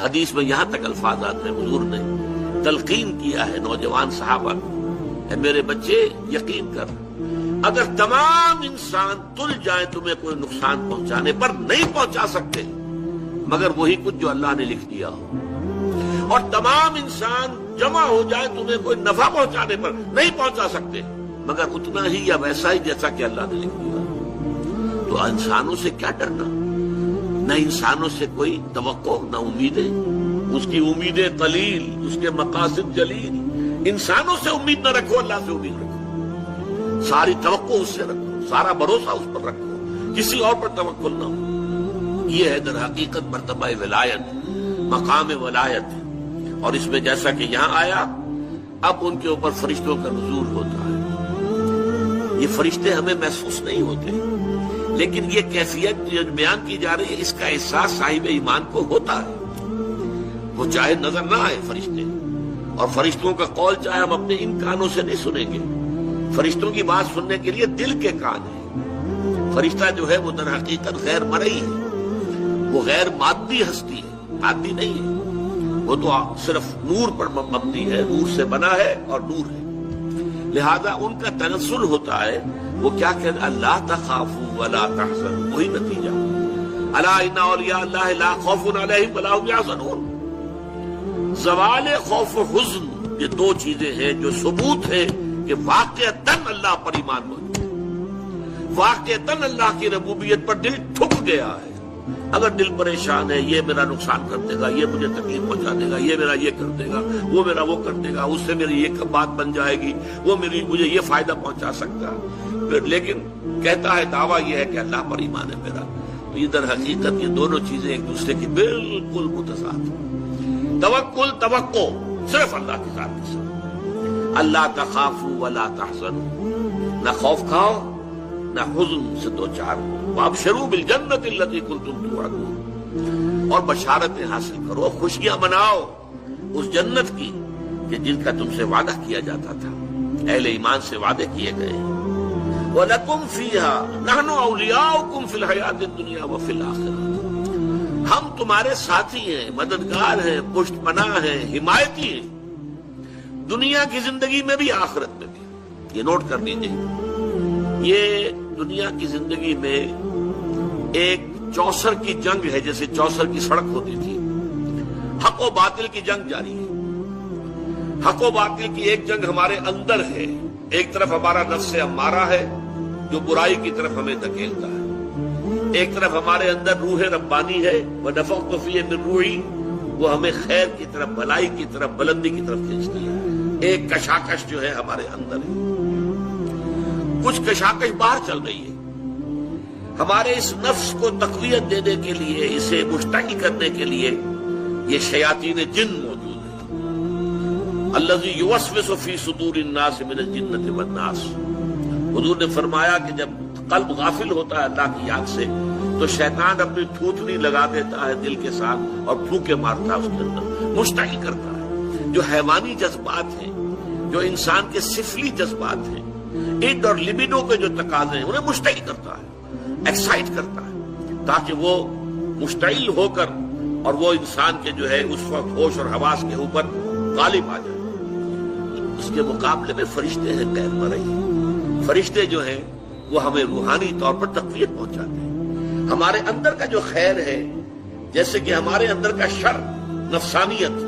حدیث میں یہاں تک الفاظ آتے ہیں، حضور نے تلقین کیا ہے نوجوان صحابہ کو، اے میرے بچے یقین کر، اگر تمام انسان تل جائیں تمہیں کوئی نقصان پہنچانے پر نہیں پہنچا سکتے مگر وہی کچھ جو اللہ نے لکھ دیا ہو، اور تمام انسان جمع ہو جائے تمہیں کوئی نفع پہنچانے پر نہیں پہنچا سکتے مگر اتنا ہی یا ویسا ہی جیسا کہ اللہ نے لکھ دیا۔ تو انسانوں سے کیا ڈرنا، نہ انسانوں سے کوئی توقع نہ امیدیں، اس کی امیدیں قلیل، اس کے مقاصد جلیل۔ انسانوں سے امید نہ رکھو، اللہ سے امید رکھو، ساری توقع اس سے رکھو، سارا بھروسہ اس پر رکھو، کسی اور پر توکل نہ ہو۔ یہ ہے در حقیقت مرتبہ ولایت، مقام ولایت۔ اور اس میں جیسا کہ یہاں آیا، اب ان کے اوپر فرشتوں کا نزول ہوتا ہے۔ یہ فرشتے ہمیں محسوس نہیں ہوتے، لیکن یہ کیفیت جو بیان کی جا رہی ہے اس کا احساس صاحب ایمان کو ہوتا ہے۔ وہ چاہے نظر نہ آئے فرشتے، اور فرشتوں کا قول چاہے ہم اپنے ان کانوں سے نہیں سنیں گے، فرشتوں کی بات سننے کے لیے دل کے کان ہیں۔ فرشتہ جو ہے وہ در حقیقت غیر مرئی ہے، وہ غیر مادی ہستی ہے، مادی نہیں ہے، وہ تو صرف نور پر مبنی ہے، نور سے بنا ہے اور نور ہے۔ لہذا ان کا تنزل ہوتا ہے، وہ کیا کہتے ہیں، اللہ تخافوا ولا تحزنوا، وہی نتیجہ، الا ان اولیاء اللہ لا خوف علیہم ولا هم يحزنون۔ زوال خوف و حزن، یہ دو چیزیں ہیں جو ثبوت ہے کہ واقعتاً اللہ پر ایمان موجود ہے، واقعتاً اللہ کی ربوبیت پر دل ٹھک گیا ہے۔ اگر دل پریشان ہے، یہ میرا نقصان کر دے گا، یہ مجھے تکلیف پہنچا دے گا، یہ میرا یہ کر دے گا، وہ میرا وہ کر دے گا، اس سے میری یہ بات بن جائے گی، وہ مجھے یہ فائدہ پہنچا سکتا ہے، لیکن کہتا ہے دعویٰ یہ ہے کہ اللہ پر ایمان ہے میرا، تو ادھر حقیقت یہ دونوں چیزیں ایک دوسرے کی بالکل متضاد ہیں۔ توکل، توقع صرف اللہ کی ذات کے ساتھ، اللہ تخافوا ولا تحزنوا، نہ خوف کھاؤ نہ حزن سے دو چار ہو، وابشروا بالجنۃ التي كنتم توعدون، اور بشارتیں حاصل کرو، خوشیاں مناؤ اس جنت کی کہ جن کا تم سے وعدہ کیا جاتا تھا، اہل ایمان سے وعدے کیے گئے۔ وَلَكُمْ فِيهَا نَحْنُ أَوْلِيَاؤُكُمْ فِي الْحَيَاةِ الدُّنْيَا وَفِي الْآخِرَةِ، ہم تمہارے ساتھی ہیں، مددگار ہیں، پشت پناہ ہیں، حمایتی ہیں، دنیا کی زندگی میں بھی آخرت میں بھی۔ یہ نوٹ کر لیجیے، یہ دنیا کی زندگی میں ایک چوسر کی جنگ ہے، جیسے چوسر کی سڑک ہوتی تھی، حق و باطل کی جنگ جاری ہے۔ حق و باطل کی ایک جنگ ہمارے اندر ہے، ایک طرف ہمارا نفس امارہ ہے جو برائی کی طرف ہمیں دھکیلتا ہے، ایک طرف ہمارے اندر روح ربانی ہے، وَنَفَخْتُ فِيهِ مِن رُوحِي، وہ ہمیں خیر کی طرف، بھلائی کی طرف، بلندی کی طرف کھینچتی ہے۔ ایک کشاکش جو ہے ہمارے اندر ہے، کچھ کشاکش باہر چل رہی ہے، ہمارے اس نفس کو تقویت دینے کے لیے، اسے مشتعل کرنے کے لیے یہ شیاطین جن موجود ہیں۔ الذی یوسوس فی صدور الناس من الجنۃ والناس، حضور نے فرمایا کہ جب قلب غافل ہوتا ہے اللہ کی یاد سے تو شیطان اپنی تھوتنی لگا دیتا ہے دل کے ساتھ اور پھونکے مارتا ہے، اس کے اندر مشتعل کرتا ہے۔ جو حیوانی جذبات ہیں، جو انسان کے سفلی جذبات ہیں، اڈ اور لبیڈو کے جو تقاضے ہیں، انہیں مشتعل کرتا ہے، ایکسائٹ کرتا ہے، تاکہ وہ مشتعل ہو کر اور وہ انسان کے جو ہے اس وقت ہوش اور حواس کے اوپر غالب آ جائے۔ اس کے مقابلے میں فرشتے ہیں غیر مرئی، فرشتے جو ہیں وہ ہمیں روحانی طور پر تقویت پہنچاتے ہیں۔ ہمارے اندر کا جو خیر ہے، جیسے کہ ہمارے اندر کا شر، نفسانیت،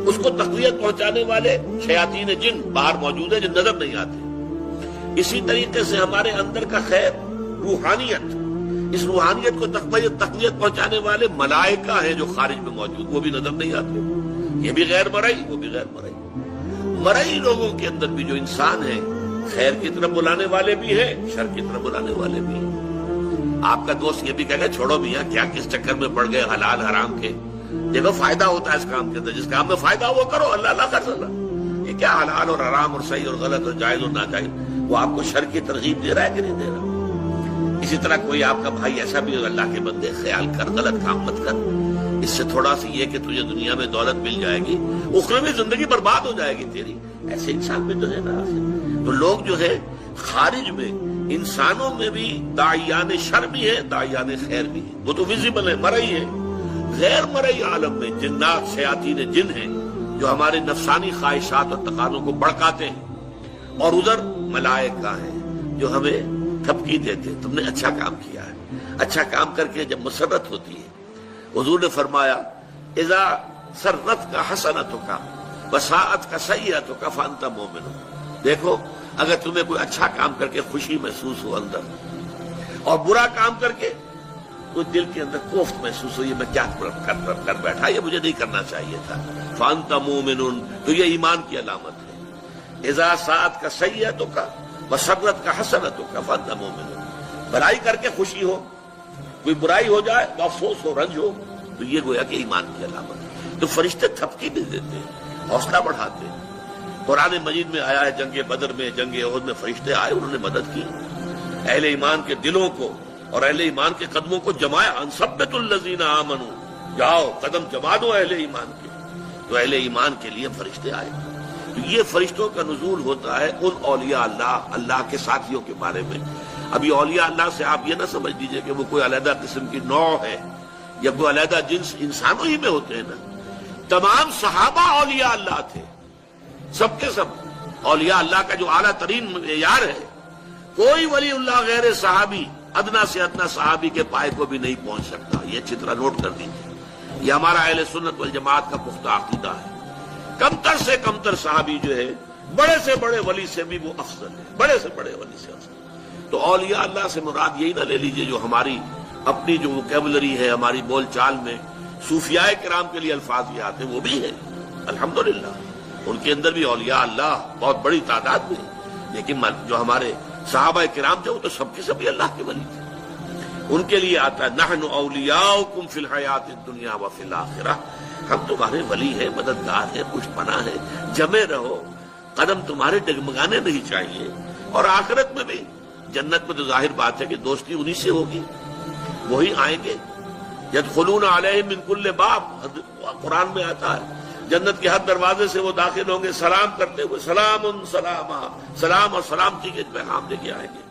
اس کو تقویت پہنچانے والے شیاطین جن باہر موجود ہیں جو نظر نہیں آتے، اسی طریقے سے ہمارے اندر کا خیر، روحانیت، اس روحانیت کو تقویت پہنچانے والے ملائکہ ہیں جو خارج میں موجود، وہ بھی نظر نہیں آتے، یہ بھی غیر مرئی، وہ بھی غیر مرئی۔ مرئی لوگوں کے اندر بھی جو انسان ہیں، خیر کی طرف بلانے والے بھی ہیں، شر کی طرف بلانے والے بھی ہیں۔ آپ کا دوست یہ بھی کہے گا چھوڑو میاں، کیا کس چکر میں پڑ گئے حلال حرام کے، دیکھو فائدہ ہوتا ہے اس کام کے اندر، جس کام میں فائدہ ہو وہ کرو، اللہ خرچ اللہ۔ یہ کیا حلال اور حرام اور صحیح اور غلط اور جائز اور ناجائز، وہ آپ کو شر کی ترغیب دے رہا ہے کہ نہیں دے رہا؟ اسی طرح کوئی آپ کا بھائی ایسا بھی ہو، اللہ کے بندے خیال کر، غلط کام مت کر، اس سے تھوڑا سی یہ کہ تجھے دنیا میں دولت مل جائے گی، اخروی زندگی برباد ہو جائے گی تیری، ایسے انسان بھی تو ہے نا۔ تو لوگ جو ہے خارج میں، انسانوں میں بھی داعیان شر بھی ہے، داعیان خیر بھی ہے، وہ تو ویزیبل ہے، مرئی ہے۔ غیر مرئی عالم میں جنات شیاطین جن ہیں جو ہمارے نفسانی خواہشات اور تقاضوں کو بڑکاتے ہیں، اور ادھر ملائکہ ہیں جو ہمیں تھپکی دیتے ہیں تم نے اچھا کام کیا ہے۔ اچھا کام کر کے جب مسرت ہوتی ہے، حضور نے فرمایا اذا سرت کا حسنتک وساءت کا سیئتک فانت مومن۔ دیکھو اگر تمہیں کوئی اچھا کام کر کے خوشی محسوس ہو اندر، اور برا کام کر کے کوئی دل کے اندر کوفت محسوس ہو، یہ میں کیا کر بیٹھا، یہ مجھے نہیں کرنا چاہیے تھا، فانت مومن، تو یہ ایمان کی علامت ہے۔ اذا ساءت کا سیئتک وسرت کا حسنتک فانت مومن، بھلائی کر کے خوشی ہو، کوئی برائی ہو جائے تو افسوس ہو، رنج ہو، تو یہ گویا کہ ایمان کی علامت ہے۔ تو فرشتے تھپکی بھی دیتے ہیں، حوصلہ بڑھاتے ہیں۔ قرآن مجید میں آیا ہے جنگ بدر میں، جنگ احد میں فرشتے آئے، انہوں نے مدد کی، اہل ایمان کے دلوں کو اور اہل ایمان کے قدموں کو جمایا۔ انثبت الذین آمنوا، جاؤ قدم جما دو اہل ایمان کے، تو اہل ایمان کے لیے فرشتے آئے۔ تو یہ فرشتوں کا نزول ہوتا ہے ان اولیاء اللہ، اللہ کے ساتھیوں کے بارے میں۔ ابھی اولیاء اللہ سے آپ یہ نہ سمجھ لیجئے کہ وہ کوئی علیحدہ قسم کی نوع ہے یا کوئی علیحدہ جنس، انسانوں ہی میں ہوتے ہیں نا۔ تمام صحابہ اولیاء اللہ تھے، سب کے سب اولیاء اللہ کا جو اعلیٰ ترین معیار ہے، کوئی ولی اللہ غیر صحابی ادنا سے ادنا صحابی کے پائے کو بھی نہیں پہنچ سکتا۔ یہ اچھی طرح نوٹ کر دیجیے، یہ ہمارا اہل سنت والجماعت کا پختہ عقیدہ ہے۔ کمتر سے کمتر صحابی جو ہے بڑے سے بڑے ولی سے بھی وہ افضل ہے، بڑے سے بڑے ولی سے افضل۔ تو اولیاء اللہ سے مراد یہی نہ لے لیجئے جو ہماری اپنی جو ووکیبلری ہے، ہماری بول چال میں صوفیاء کرام کے لیے الفاظ یہ آتے ہیں، وہ بھی ہے الحمدللہ، ان کے اندر بھی اولیاء اللہ بہت بڑی تعداد میں، لیکن جو ہمارے صحابہ کرام تھے وہ تو سب کے سب اللہ کے ولی تھے۔ ان کے لیے آتا ہے نحن اولیاؤکم فی الحیات الدنیا وفی الآخرہ، ہم تمہارے ولی ہیں، مددگار ہیں، پشت پناہ ہیں، جمے رہو، قدم تمہارے ڈگمگانے نہیں چاہیے۔ اور آخرت میں بھی، جنت میں تو ظاہر بات ہے کہ دوستی انہی سے ہوگی، وہی آئیں گے۔ یدخلون علیہم من کل باب، قرآن میں آتا ہے جنت کے ہر دروازے سے وہ داخل ہوں گے سلام کرتے ہوئے، سلام سلاما، سلام اور سلامتی کے پیغام لے کے آئیں گے۔